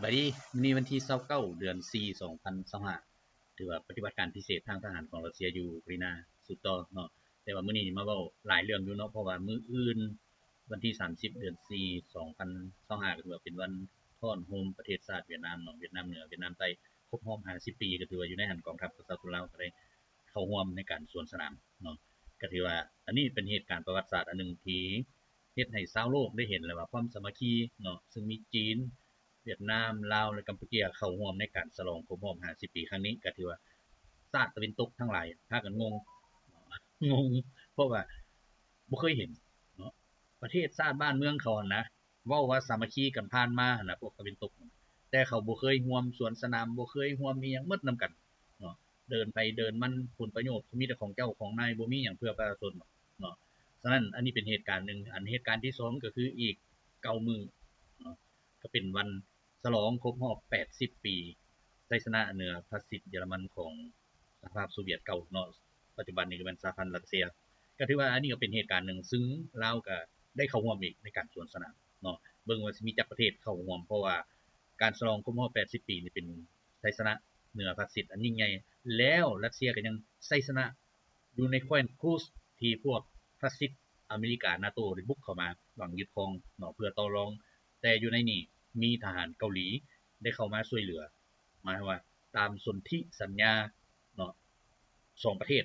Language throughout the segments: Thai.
บัดนี้มื้อนี้วันที่29เดือน4 2025ถือว่าปฏิบัติการพิเศษทางทหารของรัสเซียอยู่อุกราอินาสืบต่อเนาะแต่ว่ามื้อนี้มาเว้าหลายเรื่องอยู่เนาะเพราะว่ามื้ออื่นวันที่30เดือน4 2025ก็ถือว่าเป็นวันถอนโฮมประเทศชาติเวียดนามเนาะเวียดนามเหนือเวียดนามใต้ครบรอบ50ปีก็ถือว่าอยู่ในหั้นกองทัพกษัตริย์ลาวก็ได้เข้าร่วมในการสวนสนามเนาะก็ถือว่าอันนี้เป็นเหตุการณ์ประวัติศาสตร์อันหนึ่งที่เฮ็ดให้ชาวโลกได้เห็นแล้วว่าความสามัคคีเนาะซึ่งมีจีนเวียดนามลาวและกัมพูชาเข้าร่วมในการฉลองครบรอบ50ปีครั้งนี้ก็ถือว่าชาติตะวันตกทั้งหลายพากันงงเพราะว่าบ่เคยเห็นเนาะประเทศชาติบ้านเมืองเขานะเว้าว่าสามัคคีกันผ่านมาหั่นน่ะพวกตะวันตกแต่เขาบ่เคยร่วมสวนสนามบ่เคยร่วมอิหยังหมดนำกันเนาะเดินไปเดินมันผลประโยชน์มีแต่ของเจ้าของนายบ่มีหยังเพื่อประชาชนเนาะฉะนั้นอันนี้เป็นเหตุการณ์หนึ่งอันเหตุการณ์ที่2ก็คืออีก9มื้อเนาะก็เป็นวันฉลองครบรอบ80ปีชัยชนะเหนือฟาสซิสต์เยอรมันของสหภาพโซเวียตเก่าเนาะปัจจุบันนี้ก็เป็นสหพันธ์รัสเซียก็ถือว่าอันนี้ก็เป็นเหตุการณ์หนึ่งซึ่งลาวก็ได้เข้าร่วมอีกในการสวนสนามเนาะเบิ่งว่าสิมีจักประเทศเข้าร่วมเพราะว่าการฉลองครบรอบ80ปีนี่เป็นชัยชนะเหนือฟาสซิสต์อันยิ่งใหญ่แล้วรัสเซียก็ยังชัยชนะอยู่ในแคว้นครูซที่พวกฟาสซิสต์อเมริกา NATO ได้บุกเข้ามาหวังยึดครองเนาะเพื่อต่อรองแต่อยู่ในนี้มีทหารเกาหลีได้เข้ามาช่วยเหลือหมายว่าตามสนธิสัญญาเนาะ2ประเทศ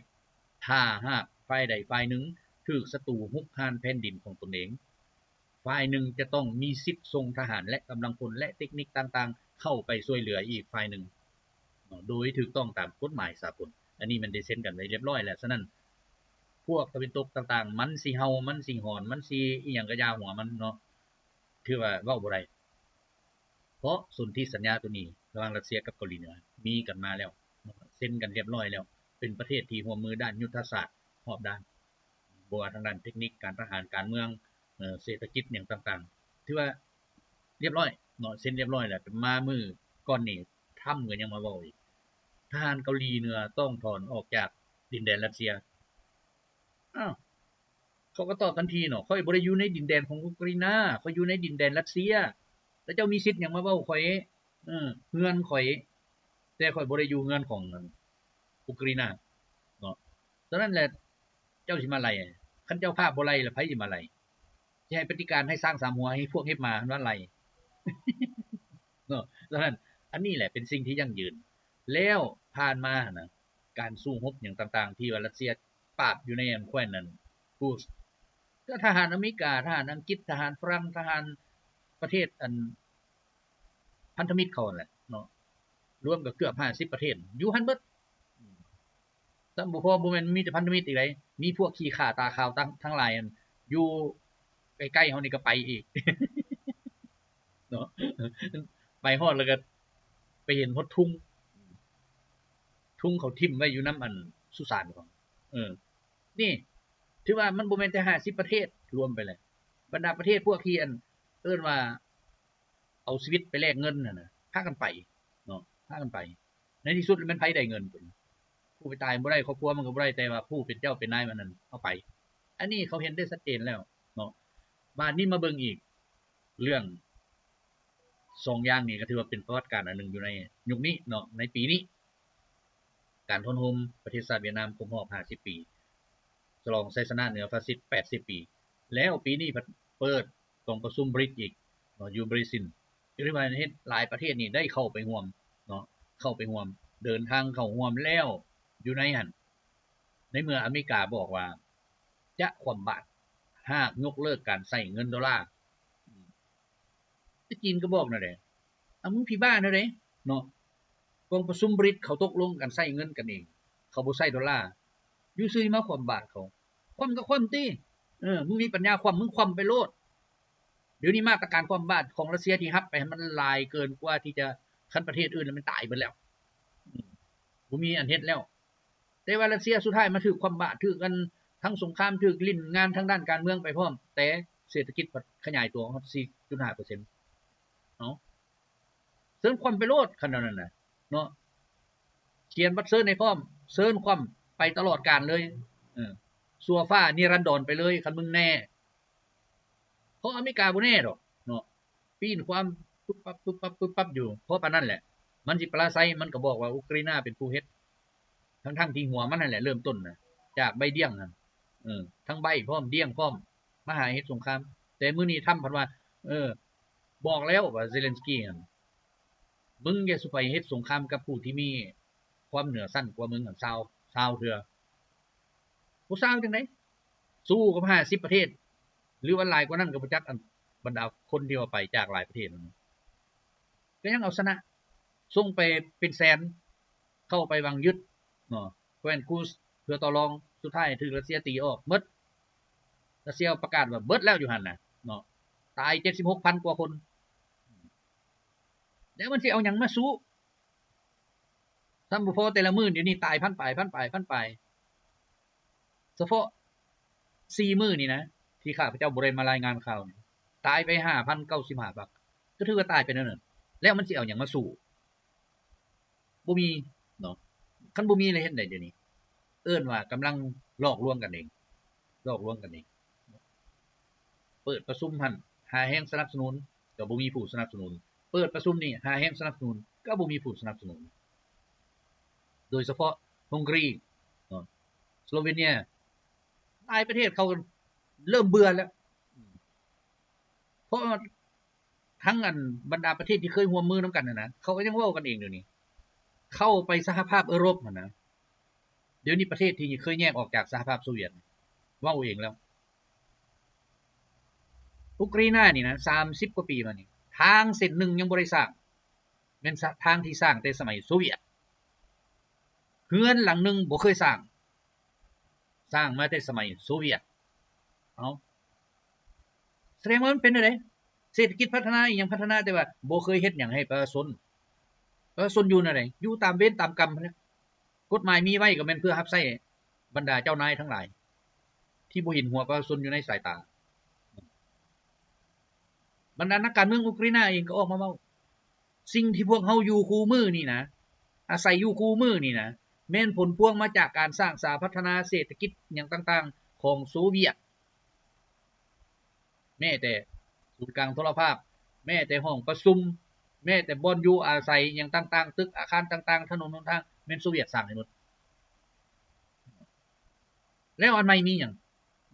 ถ้าหากฝ่ายใดฝ่ายหนึ่งถูกศัตรูรุกรานแผ่นดินของตนเองฝ่ายหนึ่งจะต้องมีสิทธิ์ส่งทหารและกำลังพลและเทคนิคต่างๆเข้าไปช่วยเหลืออีกฝ่ายหนึ่งโดยถูกต้องตามกฎหมายสากลอันนี้มันได้เซ็นกันไว้เรียบร้อยแล้วฉะนั้นพวกตะวันตกต่างๆมันสิเฮามันสิหอนมันสิอีหยังก็ยาหัวมันเนาะถือว่าเว้าบ่ได้เพราะสนธิสัญญาตัวนี้ระหว่างรัสเซียกับเกาหลีเหนือมีกันมาแล้วเซ็นกันเรียบร้อยแล้วเป็นประเทศที่ร่วมมือด้านยุทธศาสตร์รอบด้านบ่ว่าทางด้านเทคนิคการทหารการเมืองเศรษฐกิจหยังต่างๆถือว่าเรียบร้อยเนาะเซ็นเรียบร้อยแล้วมามื้อก่อนนี้ทรัมป์ก็ยังมาเว้าอีกทหารเกาหลีเหนือต้องถอนออกจากดินแดนรัสเซียอ้าวเขาก็ตอบทันทีเนาะข้อยบ่ได้อยู่ในดินแดนของอุกราอินาข้อยอยู่ในดินแดนรัสเซียแล้วเจ้ามีสิทธิ์หยังมาเว้าข้อยเฮือนข้อยแต่ข้อยบ่ได้อยู่เฮือนของอุกราอินาเนาะฉะนั้นแหละเจ้าสิมาไล่คันเจ้าภาพบ่ไล่แล้วไผสิมาไล่สิให้ปฏิการให้สร้างสามหัวให้พวกเฮ็ดมามันว่าไล่เนาะฉะนั้นอันนี้แหละเป็นสิ่งที่ยั่งยืนแล้วผ่านมานะการสู้รบหยังต่างๆที่ว่ารัสเซียปราบอยู่ในอันแคว้นนั้นผู้ก็ทหารอเมริกาทหารอังกฤษทหารฝรั่งทหารประเทศอันพันธมิตรเขาแหละเนาะรวมก็เกือบ50ประเทศอยู่หั่นเบิดซ้ํบ่พอบ่แม่นมีแต่พันธมิตรอีกไดมีพวกขี้ข้าตาขาวทั้งหลายอันอยู่ใกล้ๆเฮานี่ก็ไปอีกเนาะไปฮอดแล้วก็ไปเห็นฮอดทุ่งเขาทิ่มไว้อยู่นำอันสุสานของนี่ถือว่ามันบ่แม่นแต่50ประเทศรวมไปเลยบรรดาประเทศพวกที่อันเอิ้นว่าเอาชีวิตไปแลกเงินนั่นน่ะพากันไปเนาะพากันไปในที่สุดมันไผได้เงินพุ่นผู้ไปตายบ่ได้ครอบครัวมันก็บ่ได้แต่ว่าผู้เป็นเจ้าเป็นนายมันนั่นเอาไปอันนี้เขาเห็นได้ชัดเจนแล้วเนาะบาดนี้มาเบิ่งอีกเรื่อง2อย่างนี้ก็ถือว่าเป็นประวัติการอันนึงอยู่ในยุคนี้เนาะในปีนี้การทนโฮมประเทศชาติเวียดนามครบรอบ50ปีฉลองชัยชนะเหนือฟาสซิสต์80ปีแล้วปีนี้เปิดต้องประชุม BRICS อีกเนาะอยู่บริซิลคือว่าเฮ็ดหลายประเทศนี่ได้เข้าไปร่วมเนาะเข้าไปร่วมเดินทางเข้าร่วมแล้วอยู่ในหั่นในเมื่ออเมริกาบอกว่าจะคว่ำบาตรหากยกเลิกการใช้เงินดอลลาร์จีนก็บอกนั่นแหละมึงพี่บ้านั่นเด้เนาะกองประชุม BRICS เขาตกลงกันใช้เงินกันเองเขาบ่ใช้ดอลลาร์อยู่ซื่อมาคว่ำบาตรเขาคว่ำก็คว่ำติมึงมีปัญญาคว่ำมึงคว่ำไปโลดเดี๋ยวนี้มาตรการคว่ำบาตรของรัสเซียที่รับไปมันหลายเกินกว่าที่จะคันประเทศอื่นแล้วมันตายเบิดแล้วบ่มีอันเฮ็ดแล้วแต่ว่ารัสเซียสุดท้ายมาถูกคว่ำบาตรถูกกันทั้งสงครามถูกลิ้นงานทางด้านการเมืองไปพร้อมแต่เศรษฐกิจขยายตัวฮอด 4.5% เอ้าเซิ้นคว่ำไปโลดคันนั้นน่ะเนาะเขียนบัตรเซิ้นให้พร้อมเซิ้นคว่ำไปตลอดกาลเลยสัวฟ้านิรันดรไปเลยคันมึงแน่เพราะอเมริกาบ่แน่ดอกเนาะปีนความ ปุ๊บปั๊บปุ๊บปั๊บปุ๊บปั๊บอยู่เพราะปานนั้นแหละมันสิปราศัยมันก็บอกว่าอุกราเป็นผู้เฮ็ดทั้งที่หัวมันนั่นแหละเริ่มต้นน่ะจากใบเดี้ยงนั่นทั้งใบพร้อมเดี้ยงพร้อมมาหาเฮ็ดสงครามแต่มื้อนี้ทำเพิ่นว่าบอกแล้วว่าเซเลนสกี้นั่นมึงอย่าสุไปเฮ็ดสงครามกับผู้ที่มีความเหนือชั้นกว่ามึงหั่น20เทื่อบ่20จังได๋สู้กับ50ประเทศหรือว่าหลายกว่านั้นก็บ่จักอันบรรดาคนที่ว่าไปจากหลายประเทศนั่นก็ยังเอาชนะส่งไปเป็นแสนเข้าไปวางยึดเนาะแคว้นกูสเพื่อต่อรองสุดท้ายถูกรัสเซียตีออกหมดรัสเซียประกาศว่าเบิดแล้วอยู่หั่นน่ะเนาะตาย 76,000 กว่าคนแล้วมันสิเอาหยังมาสู้ซ้ำบ่พอแต่ละมื้อเดี๋ยวนี้ตายพันปลายเฉพาะ4มื้อนี่นะที่ข้าพเจ้าบ่ได้มารายงานข่าวตายไป 5,095 บักก็ถือว่าตายไปนั่นน่ะแล้วมันสิเอาหยังมาสู้บ่มีเนาะคันบ่มีเลยเฮ็ดได้เดี๋ยวนี้เอิ้นว่ากำลังหลอกลวงกันเองเปิดประชุมหั่นหาแฮงสนับสนุนก็บ่มีผู้สนับสนุนเปิดประชุมนี่หาแฮงสนับสนุนก็บ่มีผู้สนับสนุนโดยเฉพาะฮังการีเนาะสโลเวเนียหลายประเทศเขาเริ่มเบื่อแล้วเพราะทั้งอันบรรดาประเทศที่เคยร่วมมือนำกันนะเขาก็ยังเว้ากันเองเดี๋ยวนี้เข้าไปสหภาพยุโรปนะเดี๋ยวนี้ประเทศที่เคยแยกออกจากสหภาพโซเวียตเว้าเองแล้วอุกราอินี่นะ30กว่าปีมานี่ทางเส้นนึงยังบ่ได้สร้างแม่นทางที่สร้างแต่สมัยโซเวียตเรือนหลังนึงบ่เคยสร้างมาแต่สมัยโซเวียตเอาแสดงว่ามันเป็นจังได๋เศรษฐกิจพัฒนาอีหยังพัฒนาแต่ว่าบ่เคยเฮ็ดหยังให้ประชาชนอยู่นั่นแหละอยู่ตามเวรตามกรรมนั่นแหละกฎหมายมีไว้ก็แม่นเพื่อรับใช้บรรดาเจ้านายทั้งหลายที่บ่เห็นหัวประชาชนอยู่ในสายตาบรรดานักการเมืองอุกราอินเองก็ออกมาเว้าสิ่งที่พวกเฮาอยู่คู่มือนี่นะอาศัยอยู่คู่มือนี่นะแม่นผลพวงมาจากการสร้างสาพัฒนาเศรษฐกิจหยังต่างๆของโซเวียตแม้แต่ศูนย์กลางโทรภาพแม้แต่ห้องประชุมแม้แต่บ่อนอยู่อาศัยหยังต่างๆตึกอาคารต่างๆถนนหนทางแม่นโซเวียตสร้างให้หมดแล้วอันใหม่มีหยัง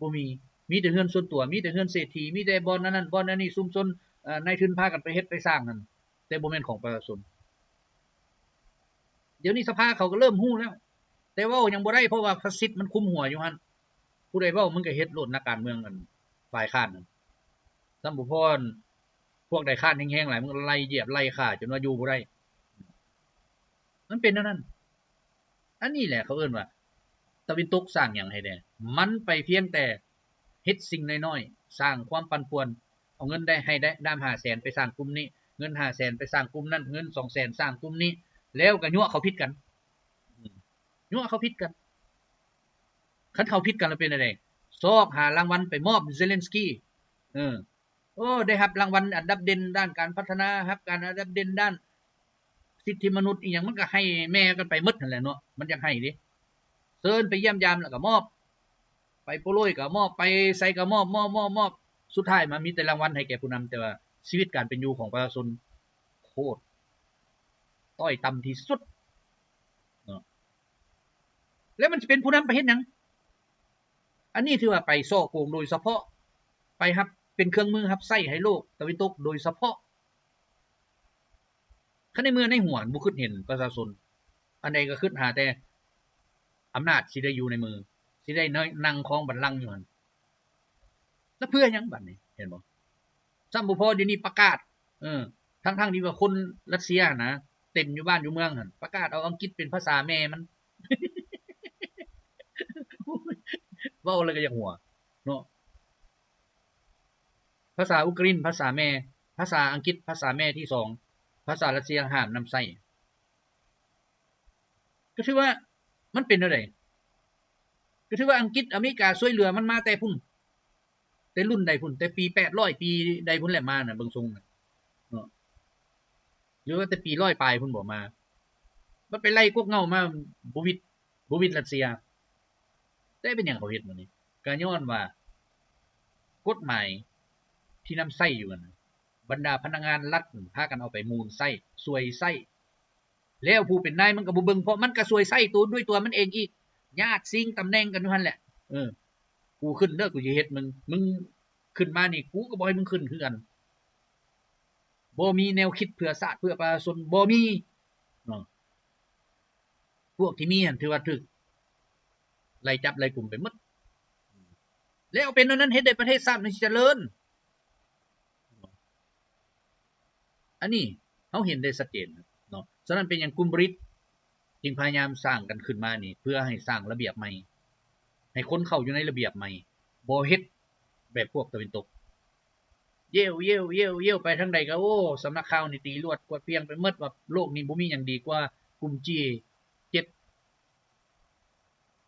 บ่มีแต่เรือนส่วนตัวมีแต่เรือนเศรษฐีมีแต่บ่อนนั้นบ่อนนี้ชุมชนนายทุนพากันไปเฮ็ดไปสร้างนั่นแต่บ่แม่นของประชาชนเดี๋ยวนี้สภาเขาก็เริ่มฮู้แล้วแต่เว้ายังบ่ได้เพราะว่าฟาสซิสต์มันคุมหัวอยู่หั่นผู้ใดเว้ามึงก็เฮ็ดโลดนักการเมืองกันฝ่ายค้านนั่นซ้ํบ่พรพวกใดค้านแห้งๆหลายมึงไล่เหยียบไล่ฆ่าจนว่าอยู่บ่ได้มันเป็นแนวนั้นอันนี้แหละเขาเอิ้นว่าตะวันตกสร้างหยังให้แน่มันไปเพียงแต่เฮ็ดสิ่งน้อยๆสร้างความปั่นป่วนเอาเงินได้ให้ได้ด้าม 500,000 ไปสร้างกลุ่มนี้เงิน 500,000 ไปสร้างกลุ่มนั้นเงิน 200,000 สร้างกลุ่มนี้แล้วก็ยั่วเขาผิดกันยั่วเขาผิดกันคันเขาผิดกันแล้วเป็นจังได๋ซอกหารางวัลไปมอบเซเลนสกี้โอ้ได้รับรางวัลอันดับเด่นด้านการพัฒนาครับการอันดับเด่นด้านสิทธิมนุษย์อีหยังมันก็ให้แม่กันไปหมดนั่นแหละเนาะมันอยากให้ดิเชิญไปเยี่ยมยามแล้วก็มอบไปโปรยก็มอบไปใส่ก็มอบสุดท้ายมันมีแต่รางวัลให้แก่ผู้นำแต่ว่าชีวิตการเป็นอยู่ของประชาชนโคตรต้อยต่ำที่สุดเนาะแล้วมันสิเป็นผู้นำไปเฮ็ดหยังอันนี้ถือว่าไปซ่อโกงโดยเฉพาะไปรับเป็นเครื่องมือรับใช้ให้โลกตะวันตกโดยเฉพาะคันในเมื่อในหัวบ่คิดเห็นประชาชนอันใดก็คิดหาแต่อำนาจสิได้อยู่ในมือสิได้นั่งครองบัลลังก์อยู่หั่นแล้วเพื่อหยังบัดนี้เห็นบ่ซ้ํบ่พอเดี๋ยวนี้ประกาศทั้งๆที่ว่าคนรัสเซียนะเต็มอยู่บ้านอยู่เมืองหั่นประกาศเอาอังกฤษเป็นภาษาแม่มันเว้าแล้วก็อยากหัวเนาะภาษาอุกฤษภาษาแม่ภาษาอังกฤษภาษาแม่ที่2ภาษารัสเซียห้ามนำใช้ก็ถือว่ามันเป็นจังได๋ก็ถือว่าอังกฤษอเมริกาช่วยเหลือมันมาแต่พุ่นแต่รุ่นใดพุ่นแต่ปี800ปีใดพุ่นแหละมาน่ะเบิ่งทรงน่ะเนาะหรือว่าแต่ปี100ปลายพุ่นบ่มามันไปไล่กวกเงามาบ่วิดรัสเซียแต่เป็นหยังเขาเฮ็ดมื้อนี้ก็ย้อนว่ากฎหมายที่นำใช้อยู่นั่น บรรดาพนักงานรัฐพากันเอาไปมูลไส้ซวยไส้แล้วผู้เป็นนายมันก็บ่เบิ่งเพราะมันก็ซวยไส้ตัวด้วยตัวมันเองอีกญาติซิงตำแหน่งกันอยู่หั่นแหละกูขึ้นเด้อกูสิเฮ็ดมึงขึ้นมานี่กูก็บ่ให้มึงขึ้นคือกันบ่มีแนวคิดเพื่อชาติเพื่อประชาชนบ่มีเนาะพวกที่มีหั่นถือว่าถูกไล่จับไล่กลุ่มไปหมดแล้วเป็นนั้นเฮ็ดได้ประเทศชาติมันสิเจริญอันนี้เฮาเห็นได้ชัดเจนเนาะฉะนั้นเป็นอย่างกลุ่มบริษจึงพยายามสร้างกันขึ้นมานี่เพื่อให้สร้างระเบียบใหม่ให้คนเข้าอยู่ในระเบียบใหม่บ่เฮ็ดแบบพวกตะวันตกเย่วไปทางใดก็โอ้สำนักข่าวนี่ตีรวดกวดเพียงไปหมดว่าโลกนี้บ่มีหยังดีกว่ากลุ่ม G7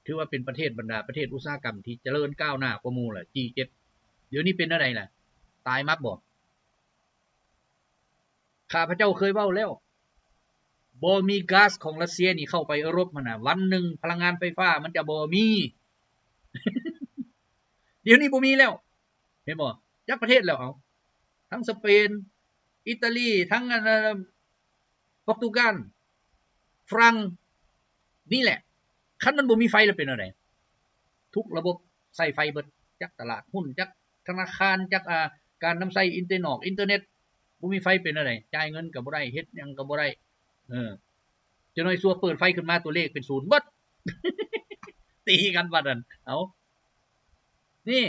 ถือว่าเป็นประเทศบรรดาประเทศอุตสาหกรรมที่เจริญก้าวหน้ากว่าหมู่ล่ะ G7 เดี๋ยวนี้เป็นอะไรล่ะตายมักบ่ข้าพเจ้าเคยเว้าแล้วบ่มีก๊าซของรัสเซียนี่เข้าไปยุโรปมันน่ะวันนึงพลังงานไฟฟ้ามันจะบ่มีเดี๋ยวนี้บ่มีแล้วเห็นบ่จักประเทศแล้วเอาทั้งสเปนอิตาลีทั้งโปรตุเกสฝรั่งนี่แหละคันมันบ่มีไฟแล้วเป็นอะไรทุกระบบใช้ไฟเบิดจักตลาดหุ้นจักธนาคารจักการนำใช้อินเทอร์เน็ตบ่มีไฟเป็นอะไรจ่ายเงินก็บ่ได้เฮ็ดหยังก็บ่ได้จะน้อยซัวเปิดไฟขึ้นมาตัวเลขเป็น0เบิดตีกันว่านั่นเอานี่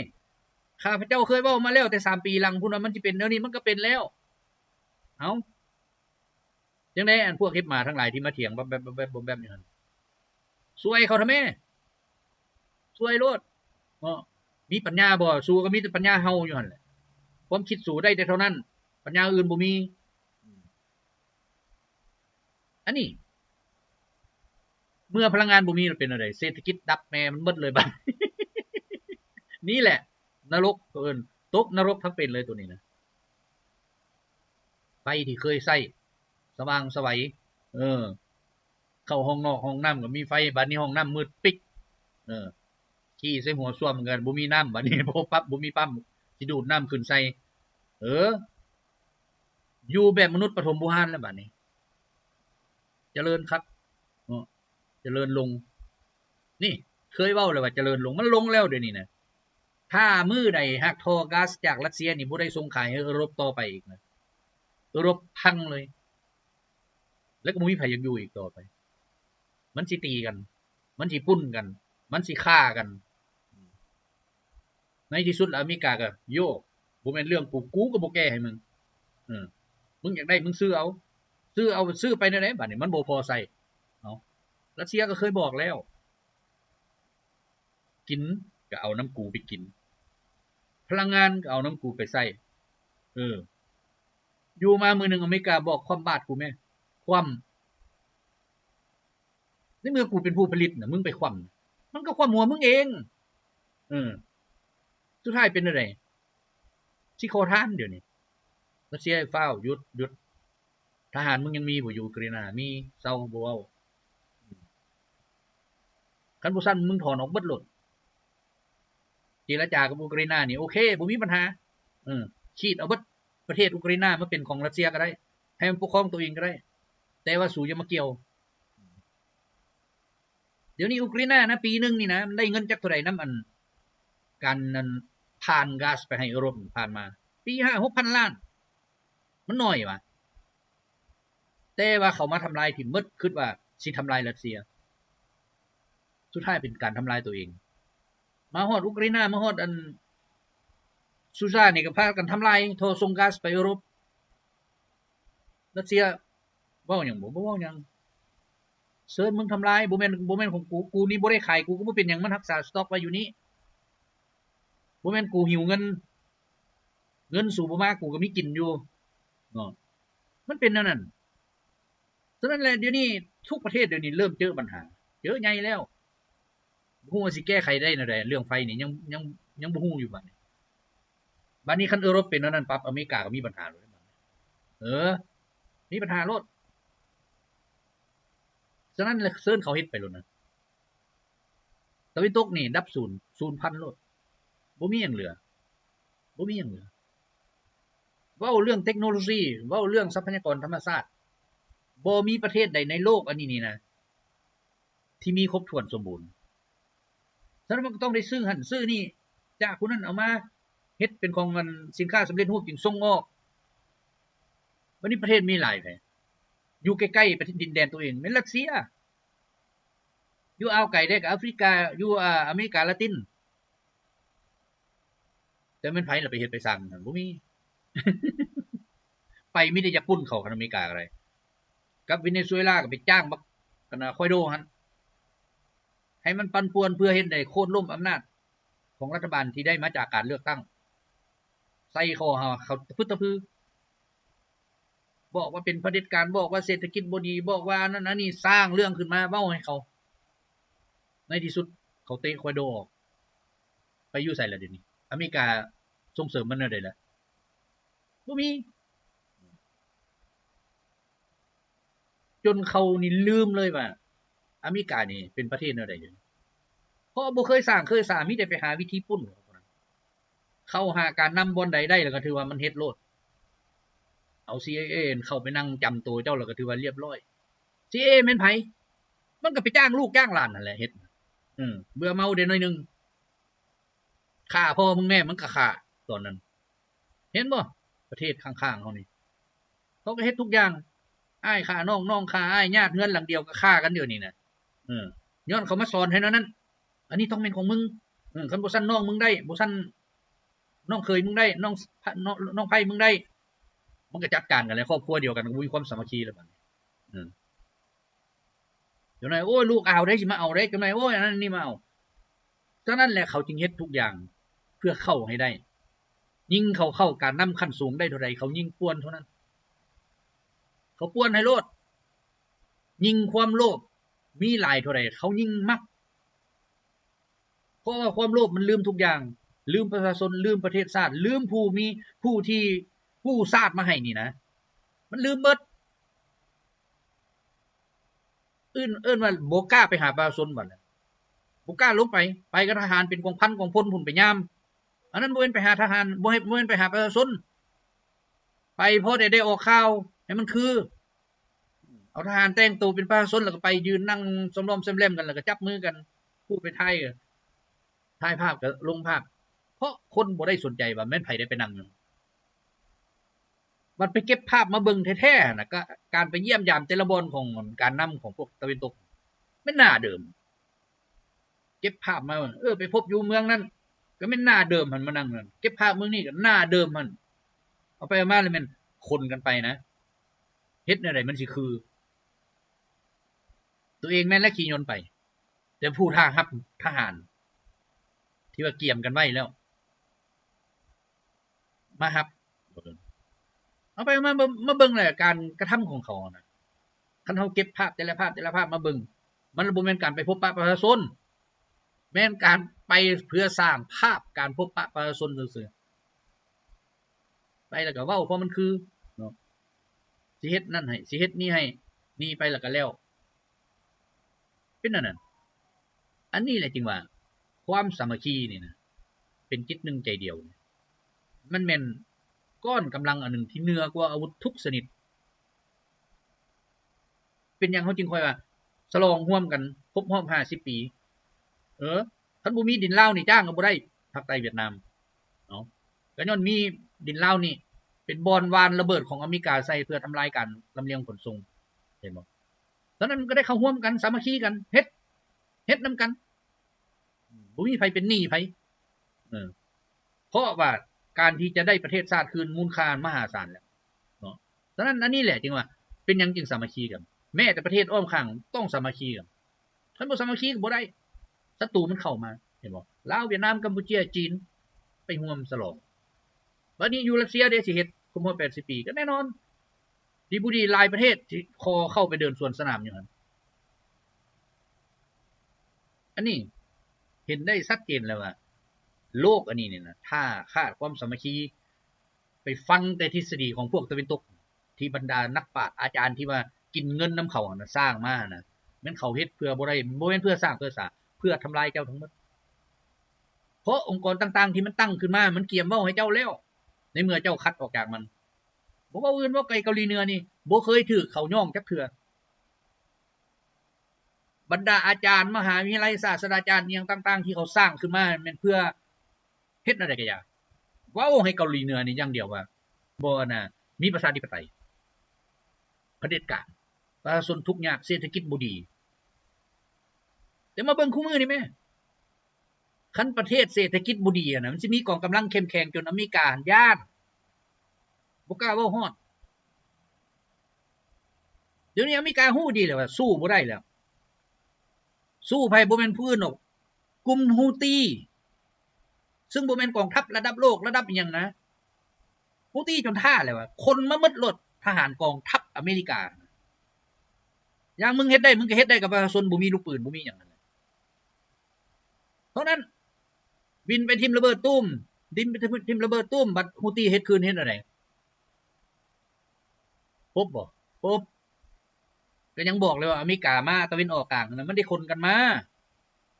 ข้าพเจ้าเคยเว้ามาแล้วแต่3ปีหลังพุ่นว่ามันสิเป็นแนวนี้มันก็เป็นแล้วเอาจังได๋อันพวกเฮ็ดมาทั้งหลายที่มาเถียงแบบนี่หั่นซวยเขาทำไมซวยโลดมีปัญญาบ่สู้ก็มีแต่ปัญญาเฮาอยู่หั่นแหละความคิดสู้ได้แต่เท่านั้นปัญญาอื่นบ่มีอันนี้เมื่อพลังงานบ่มีมันเป็นอะไรเศรษฐกิจดับแม่มันเบิดเลยบัดนี่แหละนรกเอิ้นตกนรกทั้งเป็นเลยตัวนี้นะไฟที่เคยใช้สว่างไสวเข้าห้องนอกห้องน้ำก็มีไฟบัดนี้ห้องน้ำมืดปิ๊กขี้ใส่หัวส้วมกันบ่มีน้ำบัดนี้บ่ปั๊บบ่มีปั๊มสิดูดน้ำขึ้นใส่อยู่แบบมนุษย์ปฐมบุหารแล้วบัดนี้เจริญครับเจริญลงนี่เคยเว้าแล้วว่าเจริญลงมันลงแล้วเดี๋ยวนี้นะถ้ามื้อใดฮักท่อก๊าซจากรัสเซียนี่บ่ได้ส่งขายให้ยุโรปต่อไปอีกนะยุโรปพังเลยแล้วก็บ่มีไผอยากอยู่อีกต่อไปมันสิตีกันมันสิปุ้นกันมันสิฆ่ากันในที่สุดอเมริกาก็โยบ่แม่นเรื่องกูก็บ่แก้ให้มึงมึงอยากได้มึงซื้อเอาซื้อไปได้บัดนี้มันบ่พอใช้เอารัสเซียก็เคยบอกแล้วกินก็เอาน้ำกูไปกินพลังงานก็เอาน้ำกูไปใช้อยู่มามื้อนึงอเมริกาบอกความบาดกูแม่ความในเมื่อกูเป็นผู้ผลิตน่ะมึงไปคว่ำมันก็ความหัวมึงเองสุดท้ายเป็นอะไรสิขอทานเดี๋ยวนี้รัสเซียฟ้าวหยุดทหารมึงยังมีบ่อยู่ยูเครนมีเซาบ่เว้าคันบ่ซั่นมึงถอนออกเบิดโลดเจรจากับยูเครนนี่โอเคบ่มีปัญหาฉีดเอาเบิดประเทศยูเครนมาเป็นของรัสเซียก็ได้ให้มันปกครองตัวเองก็ได้แต่ว่าสู่อย่ามาเกี่ยวเดี๋ยวนี้ยูเครนนะปีนึงนี่นะมันได้เงินจักเท่าใดนำอันการนั้นผ่านก๊าซไปให้ยุโรปผ่านมาปี 5-6,000 ล้านมันน้อยวะแต่ว่าเขามาทำลายถิ่มหมดคิดว่าสิทำลายรัสเซียสุดท้ายเป็นการทำลายตัวเองมาฮอดยูเครนมาฮอดอันซูซานี่ก็พากันทำลายโทรส่งก๊าซไปยุโรปรัสเซียเว้าหยังบ่เว้าหยังเซิร์ชมึงทำลายบ่แม่นของกูนี่บ่ได้ขายกูก็บ่เป็นหยังมันรักษาสต็อกไว้อยู่นี่บ่แม่นกูหิวเงินสู่บ่มากูก็มีกินอยู่มันเป็นแนวนั้นฉะนั้นแหละเดี๋ยวนี้ทุกประเทศเดี๋ยวนี้เริ่มเจอปัญหาเยอะใหญ่แล้วบ่ฮู้ว่าสิแก้ไขได้แนวใดเรื่องไฟนี่ยังบ่ฮู้อยู่บัดนี้คันยุโรปเป็นแนวนั้นปั๊บอเมริกาก็มีปัญหาเลยมีปัญหาโลดฉะนั้นเซิ้นเขาเฮ็ดไปโลดนะตะวันตกนี่ดับ0 0,000โลดบ่มีหยังเหลือบ่ เว้าเรื่องเทคโนโลยีเว้าเรื่องทรัพยากรธรรมชาติบ่มีประเทศใดในโลกอันนี้นี่นะที่มีครบถ้วนสมบูรณ์ฉะนั้นมันก็ต้องได้ซื้อหั่นซื้อนี่จากผู้นั้นเอามาเฮ็ดเป็นของมันสินค้าสำเร็จรูปจึงส่งออกวันนี้ประเทศมีหลายแท้อยู่ใกล้ๆประเทศดินแดนตัวเองแม่นรัสเซียอยู่อ่าวไกลได้กับแอฟริกาอยู่อเมริกาละตินแต่แม่นไผล่ะไปเฮ็ดไปสร้างนั่นบ่มี ไปมีแต่จะปุ้นเข้ากับอเมริกาอะไรกับเวเนซุเอลาก็ไปจ้างบักกันนะคอยโดหั่นให้มันปั่นป่วนเพื่อเฮ็ดให้โค่นล้มอำนาจของรัฐบาลที่ได้มาจากการเลือกตั้งใส่เขาพึตะพือบอกว่าเป็นเผด็จการบอกว่าเศรษฐกิจบ่ดีบอกว่านั่นนี่สร้างเรื่องขึ้นมาเว้าให้เขาในที่สุดเขาเตะควายโดออกไปอยู่ไสล่ะเดี๋ยวนี้อเมริกาส่งเสริมมันได้ล่ะบ่มีจนเขานี่ลืมเลยว่าอเมริกานี่เป็นประเทศแนวใดอยู่เพราะบ่เคยสร้างมีแต่ไปหาวิธีปุ้นเข้าหาการนำบ่อนใดได้แล้วก็ถือว่ามันเฮ็ดโลดเอา CIA เข้าไปนั่งจำตัวเจ้าแล้วก็ถือว่าเรียบร้อย CIA แม่นไผมันก็ไปจ้างลูกจ้างหลานนั่นแหละเฮ็ดเบื่อเมาได้หน่อยนึงฆ่าพ่อมึงแม่มันก็ฆ่าตอนนั้นเห็นบ่ประเทศข้างๆเฮานี่เขาก็เฮ็ดทุกอย่างอ้ายฆ่าน้องน้องฆ่าอ้ายญาติเฮือนหลังเดียวก็ฆ่ากันเดี๋ยวนี้น่ะย้อนเขามาสอนให้นั้นอันนี้ต้องเป็นของมึงคันบ่ซั่นน้องมึงได้บ่ซั่นน้องเคยมึงได้น้องไผมึงได้มันก็จัดการกันแล้วครอบครัวเดียวกันก็มีความสามัคคีแล้วบัดนี้เดี๋ยวนายโอ้ยลูกเอาได้สิมาเอาได้จังได๋โอ้ยอันนั้นนี่มาเอาฉะนั้นแหละเขาจึงเฮ็ดทุกอย่างเพื่อเข้าให้ได้ยิ่งเขาเข้าการนำขั้นสูงได้เท่าใดเขายิ่งป่วนเท่านั้นเขาป่วนให้โลดยิ่งความโลภมีหลายเท่าใดเขายิ่งมักเพราะว่าความโลภมันลืมทุกอย่างลืมประชาชนลืมประเทศชาติลืมผู้มีผู้ที่กู้ชาติมาให้นี่นะมันลืมเบิดเอิ้นว่าบ่กล้าไปหาประชาชนบัดน่ะบ่กล้าลงไปกับทหารเป็นกองพันกองพลพุ่นไปยามอันนั้นบ่แม่นไปหาทหารบ่แม่นไปหาประชาชนไปพอได้ออกข่าวให้มันคือเอาทหารแต่งตัวเป็นประชาชนแล้วก็ไปยืนนั่งสำรอมแซมแลมกันแล้วก็จับมือกันพูดไปถ่ายภาพก็ลงภาพเพราะคนบ่ได้สนใจว่าแม่นไผได้ไปนั่งมันไปเก็บภาพมาเบิ่งแท้ๆน่ะก็การไปเยี่ยมยามแต่ละบ่อนของการนำของพวกตะวันตกแม่นหน้าเดิมเก็บภาพมาไปพบอยู่เมืองนั้นก็แม่นหน้าเดิมหั่นมานั่งนั่นเก็บภาพเมืองนี้ก็หน้าเดิมหั่นเอาไปมาแล้วแม่นคนกันไปนะเฮ็ดแนวใดมันสิคือตัวเองแม่นและขี่ยนต์ไปแต่ผู้ท่ารับทหารที่ว่าเกี่ยมกันไว้แล้วมารับเอาไปมาเบิ่งแหละการกระทำของเขาน่ะคันเฮาเก็บภาพแต่ละภาพมาเบิ่งมันบ่แม่นการไปพบปะประชาชนแม่นการไปเพื่อสร้างภาพการพบปะประชาชนซื่อๆไปแล้วก็เว้าเพราะมันคือเนาะสิเฮ็ดนั่นให้สิเฮ็ดนี่ให้นี่ไปแล้วก็แล้วเป็นนั่นน่ะอันนี้แหละจึงว่าความสามัคคีนี่นะเป็นจิตหนึ่งใจเดียวมันแม่นก้อนกำลังอันหนึ่งที่เหนือกว่าอาวุธทุกชนิดเป็นหยังเฮาจึงค่อยว่าฉลองร่วมกันครบรอบ50ปีคันบ่มีดินลาวนี่จ้างก็บ่ได้ภาคใต้เวียดนามเนาะก็ย้อนมีดินลาวนี่เป็นบ่อนวานระเบิดของอเมริกาใส่เพื่อทำลายการลำเลียงขนส่งเห็นบ่ฉะนั้นก็ได้เข้าร่วมกันสามัคคีกันเฮ็ดนำกันบ่มีไผเป็นหนี้ไผเพราะว่าการที่จะได้ประเทศชาติคืนมูลค่ามหาศาลแล้วเนาะฉะนั้นอันนี้แหละจึงว่าเป็นหยังจึงสามัคคีกันแม้แต่ประเทศอ้อมข้างต้องสามัคคีกันคันบ่สามัคคีก็บ่ได้ศัตรูมันเข้ามาเห็นบ่ลาวเวียดนามกัมพูชาจีนไปร่วมฉลองบัดนี้อยู่รัสเซียเด้สิเฮ็ดครบรอบ80ปีก็แน่นอนที่บุรีหลายประเทศที่คอเข้าไปเดินสวนสนามอยู่หั่นอันนี้เห็นได้ชัดเจนแล้วว่าโลกอันนี้เนี่ยนะถ้าขาดความสามัคคีไปฟังแต่ทฤษฎีของพวกตะวันตกที่บรรดานักปราชญ์อาจารย์ที่ว่ากินเงินนํเขาน่ะสร้างมาน่ะแม่นเขาเฮ็ดเพื่อบ่ได้บ่แม่นเพื่อสร้างเพื่อสร้างเพื่อทำลายเจ้าทั้งหมดเพราะองค์กรต่างๆที่มันตั้งขึ้นมามันเกี่ยมเว้าให้เจ้าแล้วในเมื่อเจ้าคัดออกจากมัน บ่เว้าอื่นว่าไกลเกาหลีเหนือนี่บ่เคยถูกเขาย่องจักเทื่อบรรดาอาจารย์มหาวิทยาลัยศาสตราจารย์อิหยังต่างๆที่เขาสร้างขึ้นมาแม่นเพื่อเฮ็ดอะไรก็อย่าเว้าให้เกาหลีเหนือนี่อย่างเดียวว่าบ่น่ะมีประชาธิปไตยเผด็จการประชาชนทุกข์ยากเศรษฐกิจบ่ดีแต่มาเบิ่งคู่มือนี่แม่คันประเทศเศรษฐกิจบ่ดีน่ะมันสิมีกองกำลังเข้มแข็งจนอเมริกาย้านบ่กล้าเว้าฮอดเดี๋ยวนี้อเมริกาฮู้ดีแล้วว่าสู้บ่ได้แล้วสู้ไผบ่แม่นผู้อื่นหรอกกลุ่มฮูตีซึ่งบ่แม่นกองทัพระดับโลกระดับอิหยังนะฮูตีจนท่าแล้วว่าคนมาหมดรถทหารกองทัพอเมริกาอย่างมึงเฮ็ดได้มึงก็เฮ็ดได้กับประชาชนบ่มีลูกปืนบ่มีหยังนั่นแหละเพราะนั้นบินไปทิ่มระเบิดตุ้มดินไปทิ่มระเบิดตุ้มบัดฮูตีเฮ็ดคืนเฮ็ดอะไรพบบ่พบก็ยังบอกเลยว่าอเมริกามาตะวันออกกลางนั้นมันได้คนกันม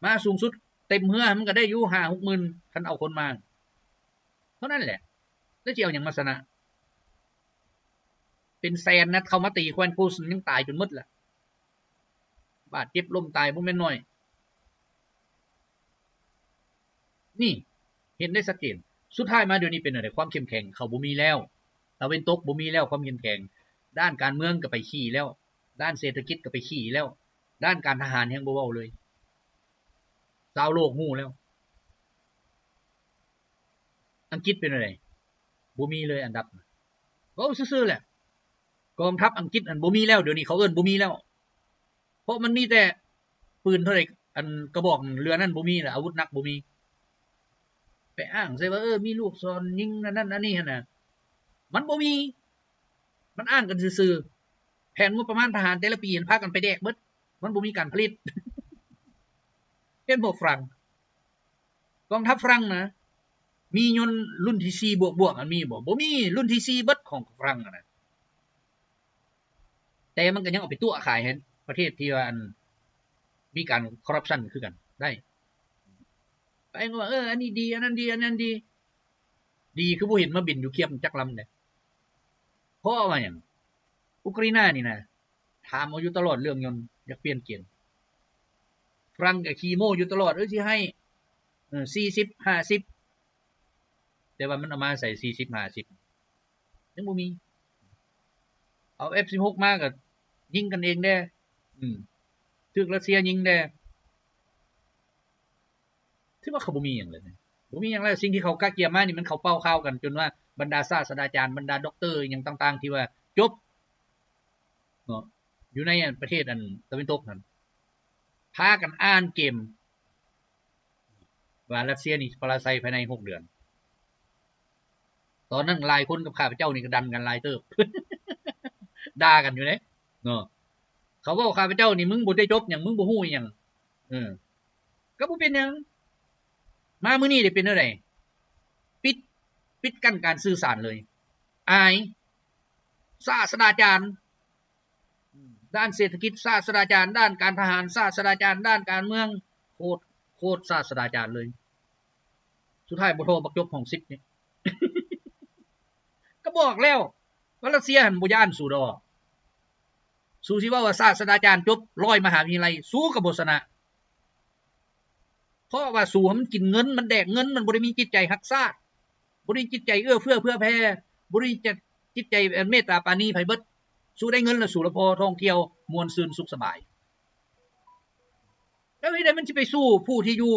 าสูงสุดเต็มเฮือมันก็ได้อยู่ 5-6 หมื่นคันเอาคนมาเท่านั้นแหละแล้วสิเอาหยังมาชนะเป็นแสนนัดเข้ามาตีแคว้นกูสยังตายจนหมดล่ะบาดเจ็บล้มตายบ่แม่นน้อยนี่เห็นได้ชัดเจนสุดท้ายมาเดี๋ยวนี้เป็นอะไรความเข้มแข็งเขาบ่มีแล้วตะวันตกบ่มีแล้วความเข้มแข็งด้านการเมืองก็ไปขี้แล้วด้านเศรษฐกิจก็ไปขี้แล้วด้านการทหารยังบ่เว้าเลยชาวโลกฮู้แล้วอังกฤษเป็นอะไรบ่มีเลยอันดับเว้าซื่อๆแหละกองทัพอังกฤษอันบ่มีแล้วเดี๋ยวนี้เขาเอิ้นบ่มีแล้วเพราะมันมีแต่ปืนเท่าใดอันกระบอกเรือนั้นบ่มีแหละอาวุธหนักบ่มีไปอ้างใส่ว่ามีลูกศรยิงนั่นอันนี้หั่นน่ะมันบ่มีมันอ้างกันซื่อๆแผนงบประมาณทหารแต่ละปีพากันไปแดกเบิดมันบ่มีการผลิตเห็นบ่ฝรั่งกองทัพฝรั่งนะมียนต์รุ่นที่4บวกๆอันมีบ่มีรุ่นที่4เบิดของฝรั่งน่ะแต่มันก็ยังเอาไปตัวขายให้ประเทศที่ว่าอันมีการคอร์รัปชันคือกันได้ไปว่าอันนี้ดีอันนั้นดีอันนั้นดีดีคือบ่เห็นมาบินอยู่เคียมจักลำเด้เพราะว่าหยังอุกราอินานี่นะถามเอาอยู่ตลอดเรื่องยนต์อยากเปลี่ยนเกียร์ฝรั่งก็ขี้โม้อยู่ตลอดสิให้40 50แต่ว่ามันเอามาใส่40 50ยังบ่มีเอา F16 มาก็ยิงกันเองแด้ถึกรัสเซียยิงแด้ถือว่าเขาบ่มีหยังเลยบ่มีหยังแล้วสิ่งที่เขากะเกียมานี่มันเขาเป้าข่าวกันจนว่าบรรดาศาสตราจารย์บรรดาด็อกเตอร์หยังต่างๆที่ว่าจบเนาะอยู่ในประเทศอันตะวันตกนั่นพากันอ่านเกมว่ารัสเซียนี่ปราศัยภายใน6เดือนตอนนั้นหลายคนกับข้าพเจ้านี่ก็ดันกันหลายเติบ ด่ากันอยู่เด้เนาะเขาเว้าข้าพเจ้านี่มึงบ่ได้จบหยังมึงบ่ฮู้หยังก็บ่เป็นหยังมามื้อนี้ได้เป็นจังได๋ปิดกั้นการสื่อสารเลยอายศาสตราจารย์ด้านเศรษฐกิจศาสตราจารย์ด้านการทหารศาสตราจารย์ด้านการเมืองโคตรศาสตราจารย์เลยสุดท้ายบ่โทรบักจบของ10นี่ ก็บอกแล้วว่ารัสเซียหั่นบ่ย้านสู้ดอกสู้สิว่าศาสตราจารย์จบ100มหาวิทยาลัยสู้ก็บ่ชนะเพราะว่าสู้มันกินเงินมันแดกเงินมันบ่ได้มีจิตใจรักษาบ่ได้จิตใจเอื้อเฟื้อเพื่อแผ่บ่ได้จิตใจเมตตาปราณีไผเบิดสู้ได้เงินแล้วสู้แล้วพอท่องเที่ยวม่วนซื่นสุขสบายแล้วที่ใดมันสิไปสู้ผู้ที่อยู่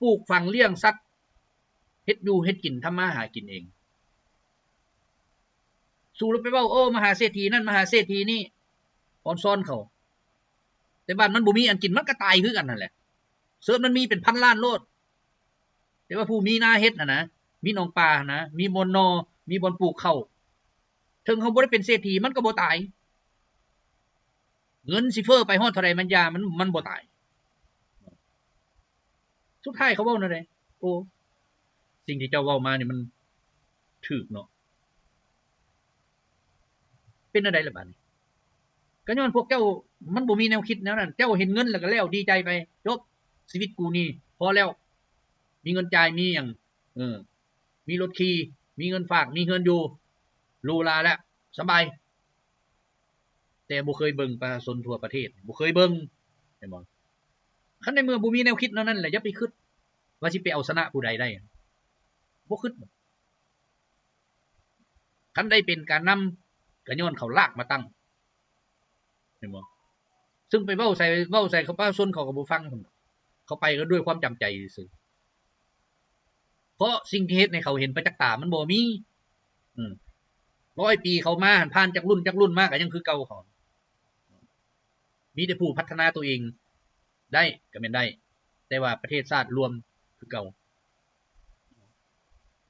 ปลูกฝังเลี้ยงสัตว์เฮ็ดอยู่เฮ็ดกินทำมาหากินเองสู้แล้วไปเว้ามหาเศรษฐีนั่นมหาเศรษฐีนี่อ่อนซ้อนเขาแต่บ้านมันบ่มีอันกินมันก็ตายคือกันนั่นแหละเสิร์ฟมันมีเป็นพันล้านโลดแต่ว่าผู้มีนาเฮ็ดนะมีหนองปลานะมีมนนอมีบ่อนปลูกข้าวถึงเขาบ่ได้เป็นเศรษฐีมันก็บ่ตายเงินสิเฟ้อไปฮอดเท่าใดมันยามันบ่ตายสุดท้ายเขาเว้านั่นแหละโอ้สิ่งที่เจ้าเว้ามานี่มันถูกเนาะเป็นจังได๋ล่ะบัดนี้ก็ย้อนพวกเจ้ามันบ่มีแนวคิดแนวนั้นเจ้าเห็นเงินแล้วก็แล้วดีใจไปจบชีวิตกูนี่พอแล้วมีเงินจ่ายมีหยังมีรถขี่มีเงินฝากมีเงินอยู่หรูหราแล้ว สบายแต่บ่เคยเบิ่งประชาชนทั่วประเทศบ่เคยเบิ่งเห็นบ่คันในเมื่อบ่มีแนวคิดนั้นแหละอย่าไปคิดว่าสิไปเอาชนะผู้ใดได้บ่คิดคันได้เป็นการนำก็ย้อนเขาลากมาตั้งเห็นบ่ซึ่งไปเว้าใส่เขาประชาชนเขาก็บ่ฟังเขาไปก็ด้วยความจำใจซื่อเพราะสิ่งที่เฮ็ดให้เขาเห็นประจักษ์ตามันบ่มี100 ปีเขามาผ่านจากรุ่นมาก็ยังคือเก่าเขามีแต่ผู้พัฒนาตัวเองได้ก็แม่นได้แต่ว่าประเทศชาติรวมคือเก่า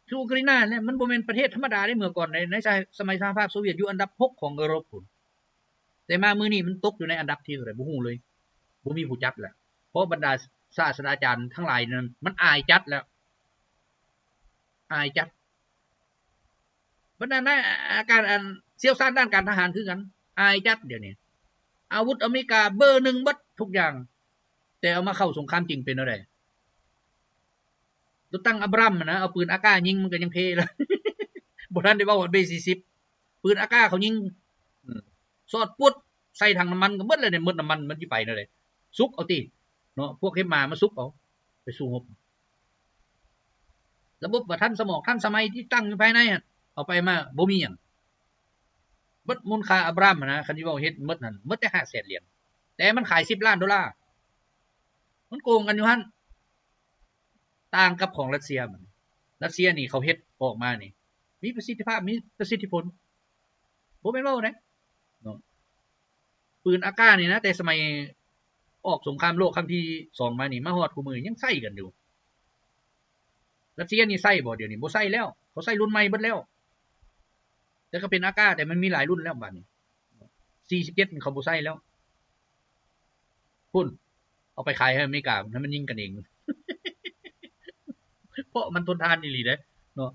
คืออูกราน่าเนี่ยมันบ่แม่นประเทศธรรมดาได้เมื่อก่อนในสมัยสหภาพโซเวียตอยู่อันดับ6ของยุโรปพุ่นแต่มามื้อนี้มันตกอยู่ในอันดับที่เท่าไหร่บ่ฮู้เลยบ่มีผู้จับแล้วเพราะบรรดาศาสตราจารย์ทั้งหลายนั้นมันอายจัดแล้วอายจัดบรรดาอาการอันเชี่ยวชาญด้านการทหารคือกันอายจัดเดี๋ยวนี้อาวุธอเมริกาเบอร์1บัดทุกอย่างแต่เอามาเข้าสงครามจริงเป็นอะไรตัวตั้งอับรัมนะเอาปืนอากายิงมันก็ยังเพแล้วบ่ทันได้เว้าว่าเบ40ปืนอากาเขายิงสอดปุ๊ดใส่ถังน้ำมันก็หมดเลยเนี่ยหมดน้ำมันมันสิไปนั่นเลยซุกเอาติเนาะพวกเฮ็ดมาซุกเอาไปสู้รบระบบว่าทันสมองทันสมัยที่ตั้งอยู่ภายในเอาไปมาบ่มีหยังหมดมูลค่าอับรัมนะคันสิเว้าเฮ็ดหมดนั่นหมดแต่500,000 เหรียญแต่มันขาย10 ล้านดอลลาร์มันโกงกันอยู่หั่นต่างกับของรัสเซียนี่เขาเฮ็ดออกมานี่มีประสิทธิภาพมีประสิทธิผลบ่แม่นเว้านะเนาะปืนอากานี่นะแต่สมัยออกสงครามโลกครั้งที่2มานี่มาฮอดคู่มือยังใช้กันอยู่รัสเซียนี่ใช้บ่เดี๋ยวนี้บ่ใช้แล้วเขาใช้รุ่นใหม่เบิดแล้วแต่ก็เป็นอากาแต่มันมีหลายรุ่นแล้วบัดนี้47เขาบ่ใช้แล้วพุ่นเอาไปขายให้อเมริกาให้มันยิงกันเองเพราะมันทนทานอีหลีเด้เนาะ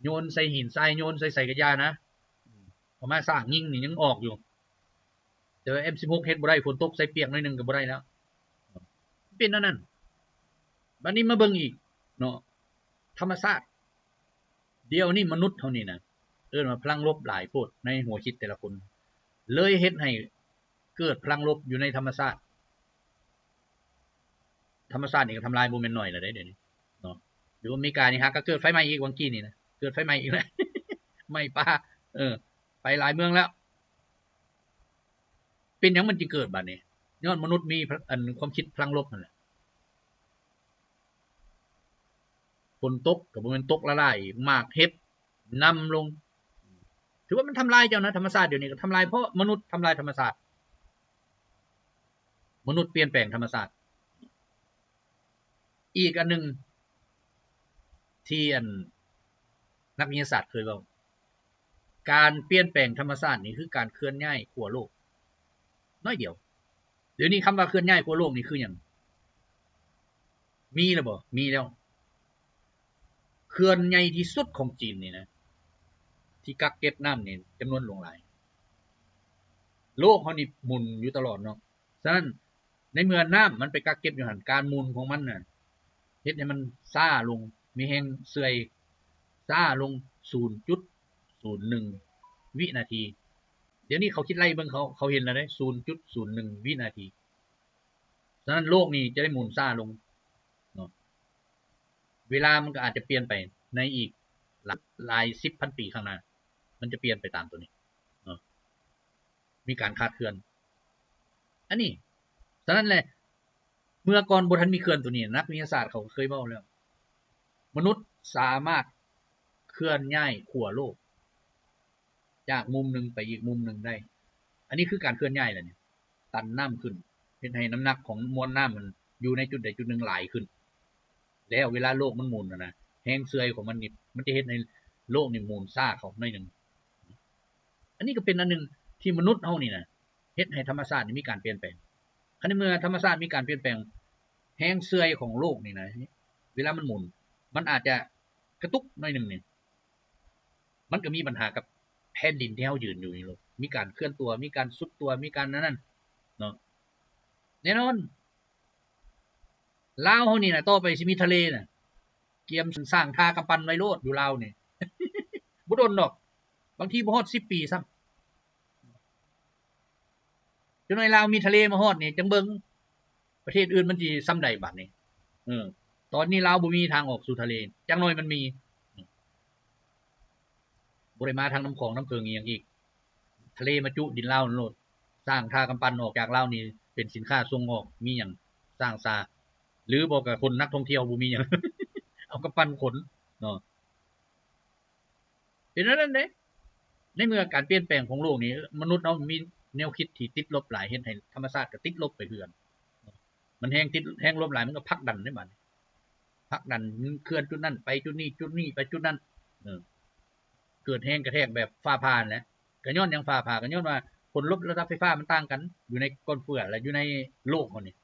โยนใส่หินทรายโยนใส่กระยานะเอามาสร้างยิงนี่ยังออกอยู่แต่ว่า M16 เฮ็ดบ่ได้ฝนตกใส่เปียกหน่อยนึงก็บ่ได้แล้วเป็นนั่นบัดนี้มาเบิ่งอีกเนาะธรรมชาติเดี๋ยวนี้มนุษย์เฮานี่นะเอิ้นว่าพลังลบหลายโพดในหัวคิดแต่ละคนเลยเฮ็ดให้เกิดพลังลบอยู่ในธรรมชาตินี่ก็ทำลายบ่แม่นน้อยแล้วเด้เดี๋ยวนี้เนาะอยู่อเมริกานี่ฮะก็เกิดไฟไหม้อีกวังกี้นี่นะเกิดไฟไหม้อีกแล้วไหม้ป่าไปหลายเมืองแล้วเป็นหยังมันจึงเกิดบัดนี้ย้อนมนุษย์มีอันความคิดพลังลบนั่นแหละฝนตกก็บ่แม่นตกละลายหมากเห็บนำลงถือว่ามันทำลายเจ้านะธรรมชาติเดี๋ยวนี้ก็ทำลายเพราะมนุษย์ทำลายธรรมชาติมนุษย์เปลี่ยนแปลงธรรมชาติอีกอันนึงที่นักวิทยาศาสตร์เคยเว้าการเปลี่ยนแปลงธรรมชาตินี่คือการเคลื่อนย้ายขั้วโลกน้อยเดียวเดี๋ยวนี้คำว่าเคลื่อนย้ายขั้วโลกนี่คือหยังมีแล้วบ่มีแล้วเขื่อนใหญ่ที่สุดของจีนนี่นะที่กักเก็บน้ำนี่จำนวนหลวงหลายโลกเฮานี่หมุนอยู่ตลอดเนาะฉะนั้นในเมื่อน้ำมันไปกักเก็บอยู่หั่นการหมุนของมันน่ะเฮ็ดให้มันช้าลงมีแฮงเสื่อยช้าลง 0.01 วินาทีเดี๋ยวนี้เขาคิดไล่เบิ่งเขาเห็นแล้วเด้ 0.01 วินาทีฉะนั้นโลกนี้จะได้หมุนช้าลงเนาะเวลามันก็อาจจะเปลี่ยนไปในอีกหลาย 10,000 ปีข้างหน้ามันจะเปลี่ยนไปตามตัวนี้เนาะมีการคาดเคลื่อนอันนี้ฉะนั้นแหละเมื่อก่อนบ่ทันมีเคลื่อนตัวนี้นักวิทยาศาสตร์เขาเคยเว้าแล้วมนุษย์สามารถเคลื่อนย้ายขั้วโลกจากมุมนึงไปอีกมุมนึงได้อันนี้คือการเคลื่อนย้ายแหละนี่ตันน้ำขึ้นเฮ็ดให้น้ำหนักของมวลน้ำมันอยู่ในจุดใดจุดหนึ่งหลายขึ้นแล้วเวลาโลกมันหมุนนะแห้งเสื่อยของมันนี่มันจะเฮ็ดให้โลกนี่หมุนซ่าเข้าหน่อยนึงอันนี้ก็เป็นอันนึงที่มนุษย์เฮานี่นะเฮ็ดให้ธรรมชาตินี่มีการเปลี่ยนแปลงคันเมื่อธรรมชาติมีการเปลี่ยนแปลงแห้งเสื่อยของโลกนี่นะเวลามันหมุนมันอาจจะกระตุกหน่อยนึงนี่มันก็มีปัญหากับแผ่นดินที่เฮายืนอยู่นี่โลกมีการเคลื่อนตัวมีการซุดตัวมีการนั่นเนาะแน่นอนลาวเฮานี่น่ะต่อไปสิมีทะเลน่ะเกียมสร้างท่ากำปั้นไว้โลดอยู่ลาวนี่บ่โดนดอกบางทีบ่ฮอด10 ปีซ้ จนในลาวมีทะเลมาฮอดนี่จังเบิ่งประเทศอื่นมันสิซ้ำใดบัดนี้ตอนนี้ลาวบ่มีทางออกสู่ทะเลจังน้อยมันมีบ่ได้มาทางน้ำของน้ำเพิงอีหยังอีกทะเลมาจุดินลาวนั่นโลดสร้างท่ากำปั้นออกจากลาวนี่เป็นสินค้าส่งออกมีหยังสร้างซาหรือบ่ก็คนนักท่องเที่ยวบ่มีหยัง เอากำปั้นขนเนาะเป็นนั้นเด้ในเมื่อการเปลี่ยนแปลงของโลกนี้มนุษย์เนาะมีแนวคิดที่ติดลบหลายเฮ็ดให้ธรรมชาติก็ติดลบไปคือกันมันแฮงติดแฮงลบหลายมันก็ผลักดันได้บัดผลักดันเคลื่อนจุดนั้นไปจุดนี้จุดนี้ไปจุดนั้นเกิดแฮงกระแทกแบบฟ้าผ่าแหละก็ย้อนหยังฟ้าผ่าก็ย้อนว่าผลลบระดับไฟฟ้ามันต่างกันอยู่ในก้อนเฟือกและอยู่ในโลกเฮานี่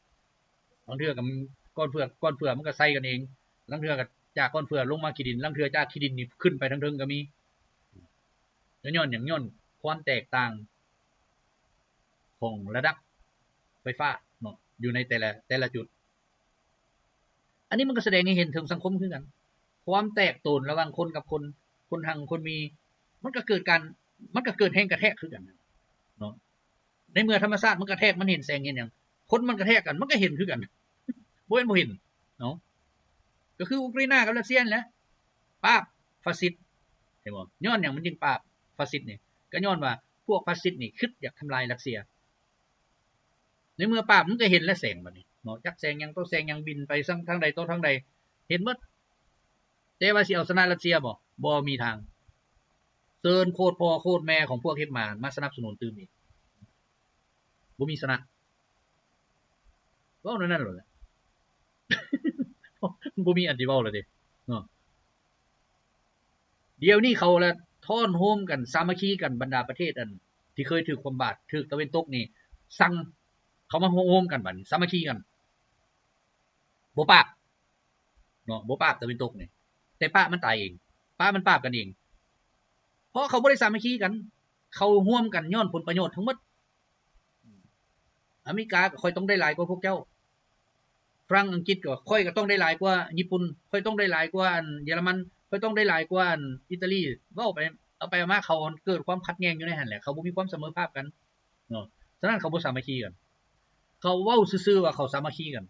บางเทื่อก็ก้อนเฟือกมันก็ใส่กันเองบางเทื่อก็จากก้อนเฟือกลงมาขี้ดินบางเทื่อจากขี้ดินนี่ขึ้นไปทางเทิงก็มีย้อนหยังย้อนความแตกต่างของระดับไฟฟ้าเนาะอยู่ในแต่ละจุดอันนี้มันก็แสดงให้เห็นถึงสังคมคือกันความแตกต่างระหว่างคนกับคนหังคนมีมันก็เกิดแรงกระแทกคือกันเนาะในเมื่อธรรมชาติมันกระแทกมันเห็นแสงเห็นหยังคนมันกระแทกกันมันก็เห็นคือกันบ่เห็นบ่เห็นเนาะก็คืออุกราอินากับรัสเซียแหละปราบฟาสซิสต์เห็นบ่ย้อนหยังมันจึงปราบฟาสซิสต์นี่ก็ย้อนว่าพวกฟาสซิสต์นี่คิดอยากทำลายรัสเซียในเมื่อปราบมันก็เห็นแล้วแสงบัดนี้เนาะจักแสงหยังตัวแสงหยังบินไปทางใดตัวทางใดเห็นหมดแต่ว่าสิเอาชนะรัสเซียบ่มีทางเซินโคตรพ่อโคตรแม่ของพวกเฮ็ดมาสนับสนุนตื่มอีกบ่มีชนะเว้านั่นโลดแหละ บ่มีอันสิเว้าแล้วเด้เนาะเดี๋ยวนี้เขาละท่อนโฮมกันสามัคคีกันบรรดาประเทศอันที่เคยถูกความบาดถูกตะเวนตกนี่สั่งเขามาโฮมกันบัดนี้สามัคคีกันบ่ปราบเนาะบ่ปราบตะเวนตกนี่แต่ปราบมันตายเองปราบมันปราบกันเองเพราะเขาบ่ได้สามัคคีกันเขาร่วมกันย้อนผลประโยชน์ทั้งหมดอเมริกาก็ค่อยต้องได้หลายกว่าพวกเจ้าฝรั่งอังกฤษก็ค่อยก็ต้องได้หลายกว่าญี่ปุ่นค่อยต้องได้หลายกว่าเยอรมันค่อยต้องได้หลายกว่าอิตาลีเว้าไปเอาไปมาเขาเกิดความขัดแย้งอยู่ในหั่นแหละเขาบ่มีความเสมอภาคกันเนาะฉะนั้นเขาบ่สามัคคีกันเขาเว้าซื่อๆว่าเขาสามัคคีกัน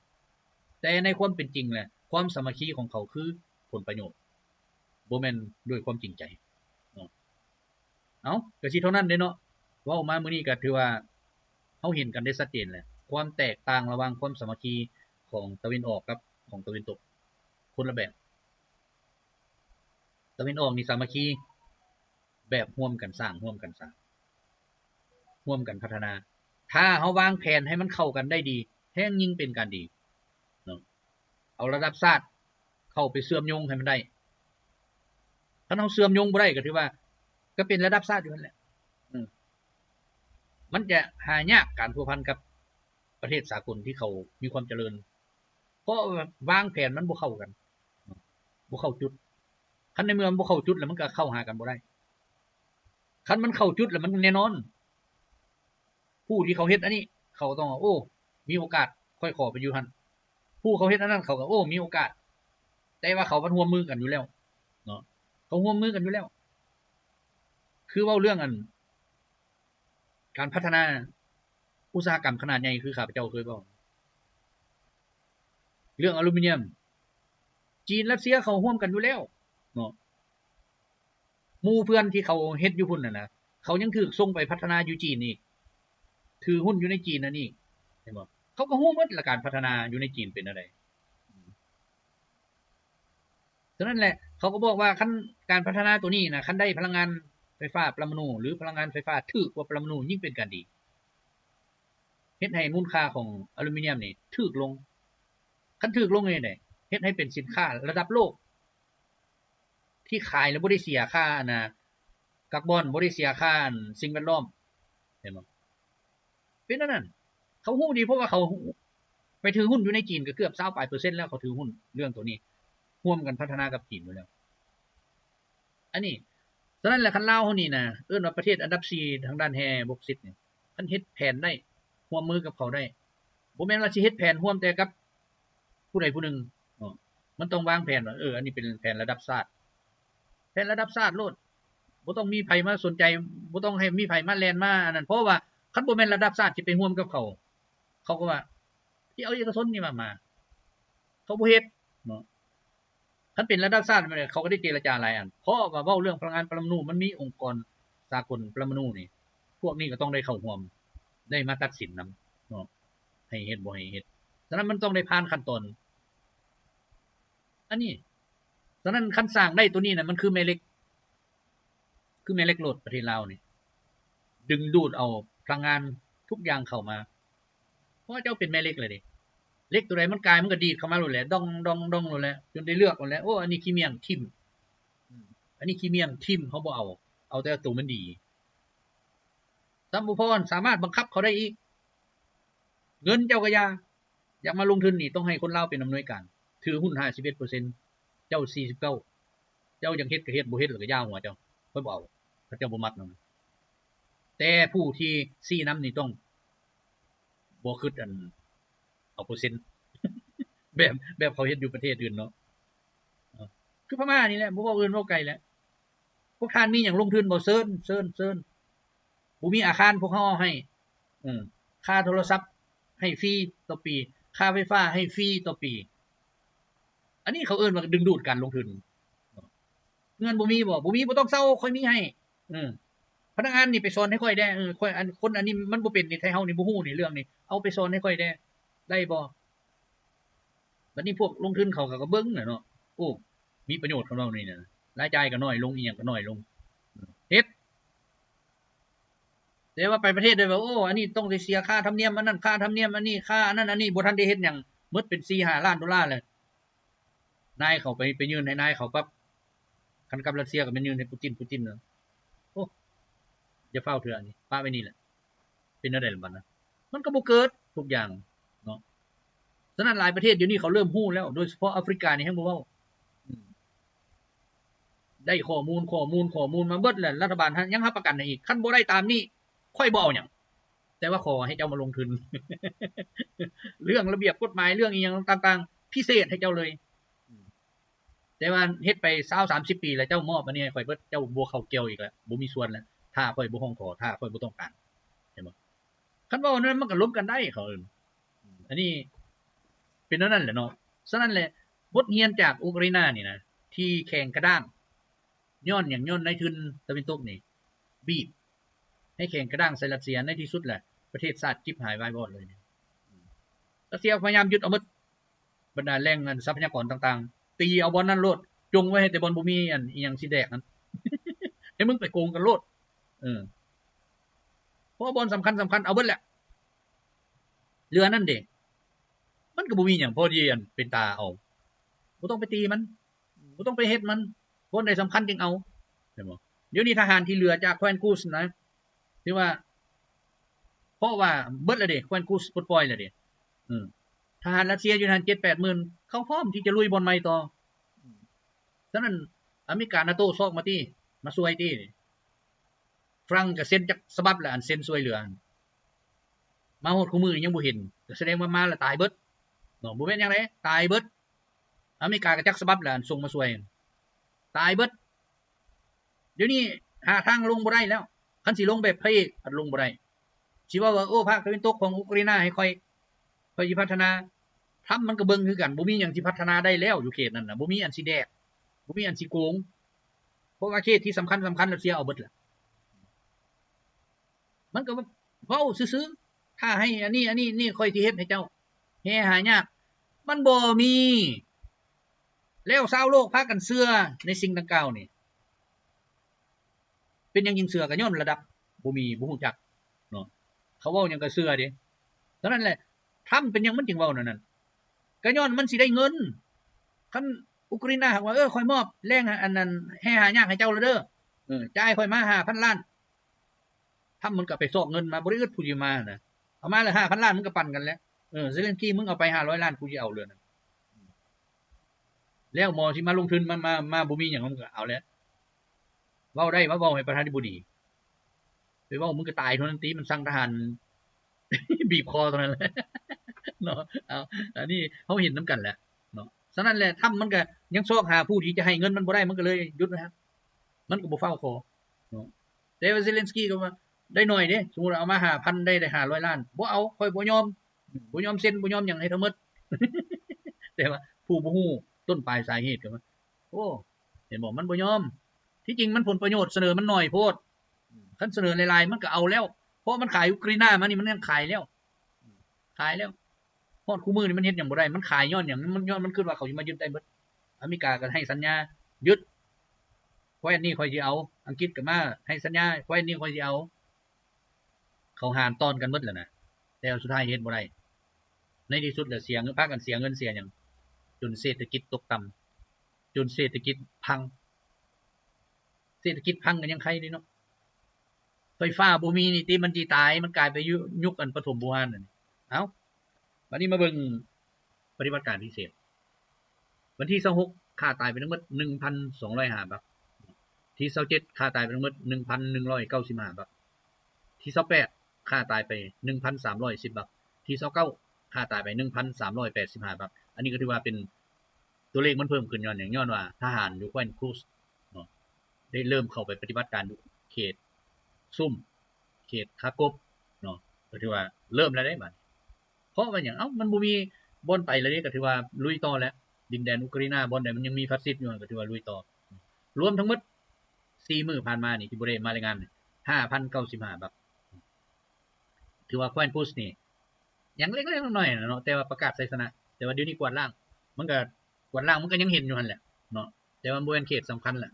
แต่ในความเป็นจริงแหละความสามัคคีของเขาคือผลประโยชน์บ่แม่นด้วยความจริงใจเนาะเอ้าก็สิเท่านั้นเด้เนาะเว้ามามื้อนี้ก็ถือว่าเฮาเห็นกันได้ชัดเจนแล้วความแตกต่างระหว่างความสามัคคีของตะวันออกกับของตะวันตกคนละแบบตะวันออกนี่สามัคคีแบบร่วมกันสร้างร่วมกันพัฒนาถ้าเฮาวางแผนให้มันเข้ากันได้ดีแท้งยิ่งเป็นการดีเนาะเอาระดับชาติเข้าไปเชื่อมโยงให้มันได้ถ้าเฮาเชื่อมโยงบ่ได้ก็ถือว่าก็เป็นระดับชาติอยู่นั่นแหละมันจะหายากการพัวพันกับประเทศสากลที่เขามีความเจริญเพราะวางแผนมันบ่เข้ากันบ่เข้าจุดคันในเมืองบ่เข้าจุดแล้วมันก็เข้าหากันบ่ได้คันมันเข้าจุดแล้วมันแน่นอนผู้ที่เขาเฮ็ดอันนี้เขาต้องโอ้มีโอกาสค่อยขอไปอยู่หั่นผู้เขาเฮ็ดอันนั้นเขาก็โอ้มีโอกาสแต่ว่าเขามันร่วมมือกันอยู่แล้วเนาะเขาร่วมมือกันอยู่แล้วคือเว้าเรื่องอันการพัฒนาอุตสาหกรรมขนาดใหญ่คือข้าพเจ้าเคยเว้าเรื่องอลูมิเนียมจีนรัสเซียเขาร่วมกันอยู่แล้วเนาะหมู่เพื่อนที่เขาเฮ็ดอยู่พุ่นน่ะนะเขายังถูกส่งไปพัฒนาอยู่จีนอีกถือหุ้นอยู่ในจีนนั่นนี่เห็นบ่เขาก็ฮู้หมดละการพัฒนาอยู่ในจีนเป็นอะไรฉะนั้นแหละเขาก็บอกว่าคันการพัฒนาตัวนี้นะคันได้พลังงานไฟฟ้าปรมาณูหรือพลังงานไฟฟ้าถูกกว่าปรมาณูยิ่งเป็นการดีเฮ็ดให้มูลค่าของอลูมิเนียมนี่ถูกลงคันถูกลงนี่ได้เฮ็ดให้เป็นสินค้าระดับโลกที่ขายแล้วบ่ได้เสียค่านะคาร์บอนบ่ได้เสียค่าสิ่งแวดล้อมเห็นบ่เป็นนั่นเขาฮู้ดีเพราะว่าเขาไปถือหุ้นอยู่ในจีนก็เกือบ20%แล้วเขาถือหุ้นเรื่องตัวนี้ร่วมกันพัฒนากับจีนอยู่แล้วอันนี้ฉะนั้นแหละคันลาวเฮานี่นะเอิ้นว่าประเทศอันดับ4ทางด้านแฮบกซิตนี่คันเฮ็ดแผนได้ร่วมมือกับเขาได้บ่แม่นว่าสิเฮ็ดแผนร่วมแต่กับผู้ใดผู้หนึ่งมันต้องวางแผนว่าอันนี้เป็นแผนระดับชาติแผนระดับชาติโลดบ่ต้องมีไผมาสนใจบ่ต้องให้มีไผมาแล่นมาอันนั้นเพราะว่า คันบ่แม่นระดับชาติสิไปร่วมกับเขาก็ว่าที่เอาเอกชนนี่มาเขาบ่เฮ็ดเนาะคันเป็นระดับชาติมันเขาก็ได้เจรจาหลายอันเพราะว่าเว้าเรื่องพลังงานปรมาณูมันมีองค์กรสากลปรมาณูนี่พวกนี้ก็ต้องได้เข้าร่วมได้มาตัดสินนำเนาะให้เฮ็ดบ่ให้เฮ็ดฉะนั้นมันต้องได้ผ่านขั้นตอนอันนี้ฉะนั้นคันสร้างได้ตัวนี้น่ะมันคือแม่เหล็กโลดประเทศลาวนี่ดึงดูดเอาพลังงานทุกอย่างเข้ามาเพราะเจ้าเป็นแม่เหล็กเลยดิเหล็กตัวใดมันกลายมันก็ดีดเข้ามาโลดแหละดองโลดแหละจนได้เลือกโลดแล้วโอ้อันนี้ขี้เมียงทิ่มอันนี้ขี้เมียงทิ่มเขาบ่เอาแต่ตัวมันดีซัมบุพรสามารถบังคับเขาได้อีกเงินเจ้าก็อยากมาลงทุนนี่ต้องให้คนลาวเป็นอำนวยการถือหุ้น 51% เจ้า 49เจ้ายังเฮ็ดก็เฮ็ดบ่เฮ็ดแล้วก็ย่าหัวเจ้าค่อยบ่เอาเขาเจ้าบ่มักนำแต่ผู้ที่ซี้นำนี่ต้องบ่คิดอันเอาเปอร์เซ็นต์ แบบเขาเฮ็ดอยู่ประเทศอื่นเนาะคือพม่านี่แหละบ่เว้าอื่นเว้าไกลแหละพวกท่านมีหยังลงทุนบ่เซิ้นบ่มีอาคารพวกเฮาให้ค่าโทรศัพท์ให้ฟรีต่อปีค่าไฟฟ้าให้ฟรีต่อปีอันนี้เขาเอิ้นว่าดึงดูดการลงทุนเงินบ่มีบ่ต้องเซาค่อยมีให้พนักงานนี่ไปสอนให้ค่อยได้ค่อยคนอันนี้มันบ่เป็นนี่ไทเฮานี่บ่ฮู้นี่เรื่องนี้เอาไปสอนให้ค่อยได้บ่บัดนี้พวกลงทุนเขาก็เบิ่งน่ะเนาะโอ้มีประโยชน์ของเรานี่น่ะรายจ่ายก็น้อยลงอีหยังก็น้อยลงเฮ็ดแต่ว่าไปประเทศได้ว่าโอ้อันนี้ต้องได้เสียค่าธรรมเนียมอันนั้นค่าธรรมเนียมอันนี้ค่าอันนั้นอันนี้บ่ทันได้เฮ็ดหยังหมดเป็น 4-5 ล้านดอลลาร์เลยนายเขาไปยื่นให้นายเขาปั๊บคันกับรัสเซียก็เป็นยื่นให้ปูตินเนาะโอ้อย่าเฝ้าเถื่ออันนี้ป้าไว้นี่แหละเป็นอะไรล่ะบัดนั้นมันก็บ่เกิดทุกอย่างเนาะฉะนั้นหลายประเทศเดี๋ยวนี้เขาเริ่มฮู้แล้วโดยเฉพาะแอฟริกานี่แฮงบ่เว้าได้ข้อมูลมาเบิดแล้วรัฐบาลยังรับประกันให้อีกคันบ่ได้ตามนี้ค่อยบ่เอาหยังแต่ว่าขอให้เจ้ามาลงทุน เรื่องระเบียบกฎหมายเรื่องอีหยังต่างๆพิเศษให้เจ้าเลยแต่ว่าเฮ็ดไป20-30 ปีแล้วเจ้ามอบอันนี้ให้ข่อยเบิดเจ้าบ่เข้าเกี่ยวอีกแล้วบ่มีส่วนแล้วถ้าข่อยบ่ฮ้องขอถ้าข่อยบ่ต้องการเห็นบ่คันเว้านั้นมันก็ล้มกันได้เขาเอิ้นอันนี้เป็นนั่นแหละเนาะฉะนั้นแหละบทเรียนจากอุกราน่านี่นะที่แข่งกระด้างย้อนหยังย้อนในทุนตะวันตกนี่บีบให้แข่งกระด้างใส่รัสเซียในที่สุดแหละประเทศชาติจิบหายวายวอดเลยรัสเซียพยายามยึดเอาหมดบรรดาแหล่งเงินทรัพยากรต่างๆตีเอาบอลนั้นโลดจงไว้ให้แต่บอลบ่มีอันอีหยังสิแดกนั้น ให้มึงไปโกงกันโลดเพราะบอลสำคัญเอาเบิดแหละเรือนั่นเด้มันก็บ่มีหยังพอดีอันเป็นตาเอาบ่ต้องไปตีมันบ่ต้องไปเฮ็ดมันคนใดสำคัญจึงเอาเห็นบ่เดี๋ยวนี้ทหารที่เหลือจากแคว้นกูสนะที่ว่าเพราะว่าเบิดแล้วเด้แคว้นกูสปลดปล่อยแล้วเด้ทหารรัสเซียอยู่นั่น 7-8 หมื่นเขาพร้อมที่จะลุยบอลใหม่ต่อฉะนั้นอเมริกา NATO ซอกมาติมาช่วยติฝรั่งก็เซ็นจักฉบับแล้วอันเซ็นช่วยเหลือมาฮอดคู่มือยังบ่เห็นก็แสดงว่ามาแล้วตายเบิดเนาะบ่แม่นหยังไดตายเบิดอเมริกาก็จักฉบับแล้วอันส่งมาช่วยตายเบิดเดี๋ยวนี้หาทางลงบ่ได้แล้วคันสิลงแบบพระเอกอันลงบ่ได้สิว่าโอ้ภาคตะวันตกของอุกราน่าให้ค่อยสิพัฒนาทำมันก็เบิ่งคือกันบ่มีหยังสิพัฒนาได้แล้วอยู่เขตนั้นน่ะบ่มีอันสิแดกบ่มีอันสิโกงเพราะว่าเขตที่สำคัญรัสเซียเอาเบิดล่ะมันก็เว้าซื่อๆถ้าให้อันนี้นี่ค่อยสิเฮ็ดให้เจ้าแฮ่หายากมันบ่มีแล้วชาวโลกพากันเชื่อในสิ่งดังกล่าวนี่เป็นหยังยิงเชื่อก็ย้อนระดับบ่มีบ่ฮู้จักเนาะเขาเว้าหยังก็เชื่อเด้ฉะนั้นแหละทำเป็นหยังมันจึงเว้านั่นก็ย้อนมันสิได้เงินคันอุกราน่าว่าค่อยมอบแรงอันนั้นแฮ่หายากให้เจ้าแล้วเด้อจ่ายค่อยมา 5,000 ล้านทำมันก็ไปซอกเงินมาบ่ได้อึดผู้สิมาน่ะเอามาแล้ว 5,000 ล้านมันก็ปั่นกันแล้วเซเลนสกี้มึงเอาไป500 ล้านกูสิเอาเลยน่ะแล้วหมอสิมาลงทุนมาบ่มีหยังมันก็เอาแล้วเว้าได้มาเว้าให้ประธานาธิบดีไปเว้ามึงก็ตายเท่านั้นติมันสั่งทหาร บีบคอตรงนั้นแหละเนาะเอาอันนี้เฮาเห็นนำกันแหละเนาะฉะนั้นแหละทำมันก็ยังซอกหาผู้ที่จะให้เงินมันบ่ได้มันก็เลยหยุดนะครับมันก็บ่เฝ้าขอเนาะแต่ว่าเซเลนสกี้ก็ว่า ได้หน่อยเด้สมมุติเอามา 5,000 ได้500ล้านบ่เอาค่อยบ่ยอมเซ็นบ่ยอมหยังให้ทั้งหมด แต่ว่าผู้บ่ฮู้ต้นปลายสาเหตุก็ว่าโอ้เห็นบ่มันบ่ยอมที่จริงมันผลประโยชน์เสนอมันน้อยโพดคันเสนอหลายๆมันก็เอาแล้วเพราะมันขายยูเครนามานี่มันยังขายแล้วฮอดคู่มือนี่มันเฮ็ดหยังบ่ได้มันขายย้อนหยังมันย้อนมันคิดว่าเขาสิมายึดได้เบิดอเมริกาก็ให้สัญญายึดแคว้นนี้ค่อยสิเอาอังกฤษก็มาให้สัญญาแคว้นนี้ค่อยสิเอาเขาหารตอนกันเบิดแล้วนะแต่สุดท้ายเฮ็ดบ่ได้ในที่สุดแล้วเสียเงินพากันเสียเงินเสียหยังจนเศรษฐกิจตกต่ำจนเศรษฐกิจพังเศรษฐกิจพังกันยังใครนี่เนาะไฟฟ้าบ่มีนี่ติมันสิตายมันกลายไปยุคอันปฐมโบราณนั่นเอ้าบัดนี้มาเบิ่งปฏิบัติการพิเศษวันที่26ฆ่าตายไปทั้งหมด 1,205 บาทที่27ฆ่าตายไปทั้งหมด 1,195 บาทที่28ฆ่าตายไป 1,310 บาทที่29ฆ่าตายไป 1,385 บาทอันนี้ก็ถือว่าเป็นตัวเลขมันเพิ่มขึ้นย้อนหยังย้อนว่าทหารยูเครนครูซเนาะได้เริ่มเข้าไปปฏิบัติการอยู่เขตซุ่มเขตคาร์กฟเนาะก็ถือว่าเริ่มแล้วได้บัดเพราะว่าหยังเอ้ามันบ่มีบ่อนไปแล้วนี่ก็ถือว่าลุยต่อแล้วดินแดนอุกราอินาบ่อนใดมันยังมีฟาสซิสต์อยู่ก็ถือว่าลุยต่อรวมทั้งหมด4มื้อผ่านมานี่ที่บ่ได้มารายงาน 5,095 บาทถือว่าแคว้นพุชนี่ยังเล็กๆน้อยๆเนาะแต่ว่าประกาศไสยชนะแต่ว่าเดี๋ยวนี้กวาดล้างมันก็กวาดล้างมันก็ยังเห็นอยู่หั่นแหละเนาะแต่ว่าบ่แม่นเขตสำคัญแหละ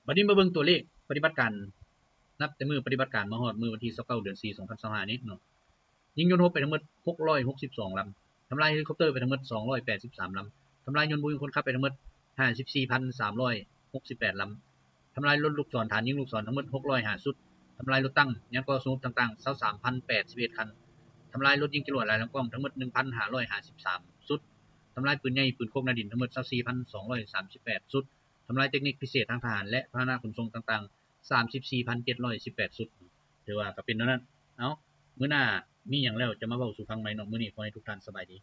บัดนี้มาเบิ่งตัวเลขปฏิบัติการนับแต่มื้อปฏิบัติการมาฮอดมื้อวันที่29เดือน4 2025นี้เนาะยิงยนต์รบไปทั้งหมด662ลำทำลายเฮลิคอปเตอร์ไปทั้งหมด283ลำทำลายยนต์บุยคนขับไปทั้งหมด 54,368 ลำทำลายรถลูกศรฐานยิงลูกศรทั้งหมด605ชุดทำลายรถตั้งยานก่อสู้ต่างๆ 23,081 คันทำลายรถยิงจรวดหลายลำกล้องทั้งหมด 1,553 ชุดทำลายปืนใหญ่ปืนพกหน้าดินทั้งหมด 24,238 ชุดทำลายเทคนิคพิเศษทางทหารและพาหนะขนส่งต่างๆ 34,718 ชุดถือว่าก็เป็นเท่านั้นเอ้ามื้อหน้ามีหยังแล้วจะมาเว้าสู่ฟังใหม่เนาะมื้อนี้ขอให้ทุกท่านสบายดี